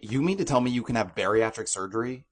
You mean to tell me you can have bariatric surgery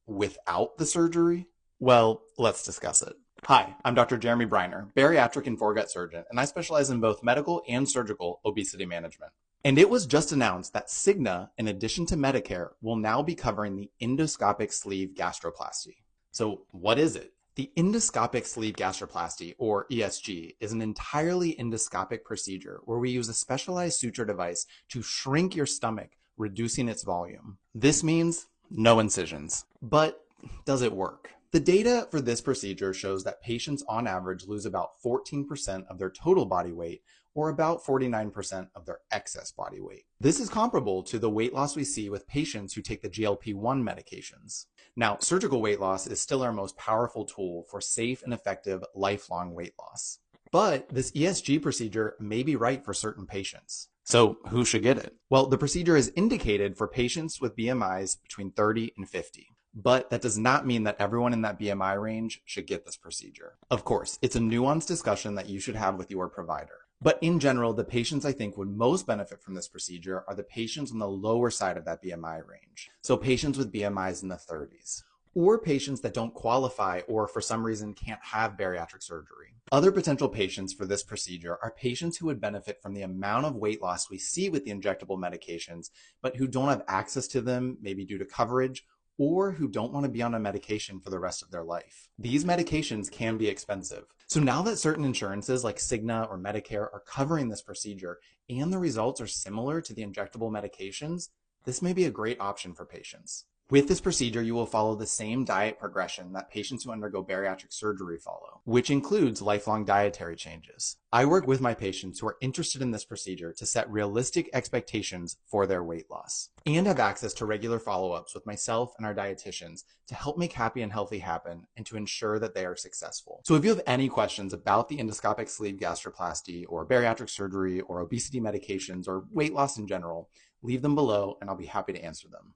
without the surgery? Well, let's discuss it. Hi, I'm Dr. Jeremy Briner, bariatric and foregut surgeon, and I specialize in both medical and surgical obesity management. And it was just announced that Cigna, in addition to Medicare, will now be covering the endoscopic sleeve gastroplasty. So, what is it? The endoscopic sleeve gastroplasty, or ESG, is an entirely endoscopic procedure where we use a specialized suture device to shrink your stomach, reducing its volume. This means no incisions. But does it work? The data for this procedure shows that patients on average lose about 14% of their total body weight, or about 49% of their excess body weight. This is comparable to the weight loss we see with patients who take the GLP-1 medications. Now, surgical weight loss is still our most powerful tool for safe and effective lifelong weight loss. But this ESG procedure may be right for certain patients. So who should get it? Well, the procedure is indicated for patients with BMIs between 30 and 50. But that does not mean that everyone in that BMI range should get this procedure. Of course, it's a nuanced discussion that you should have with your provider. But in general, the patients I think would most benefit from this procedure are the patients on the lower side of that BMI range. So patients with BMIs in the 30s. Or patients that don't qualify or for some reason can't have bariatric surgery. Other potential patients for this procedure are patients who would benefit from the amount of weight loss we see with the injectable medications, but who don't have access to them, maybe due to coverage, or who don't want to be on a medication for the rest of their life. These medications can be expensive. So now that certain insurances like Cigna or Medicare are covering this procedure and the results are similar to the injectable medications, this may be a great option for patients. With this procedure, you will follow the same diet progression that patients who undergo bariatric surgery follow, which includes lifelong dietary changes. I work with my patients who are interested in this procedure to set realistic expectations for their weight loss and have access to regular follow-ups with myself and our dietitians to help make happy and healthy happen and to ensure that they are successful. So if you have any questions about the endoscopic sleeve gastroplasty or bariatric surgery or obesity medications or weight loss in general, leave them below and I'll be happy to answer them.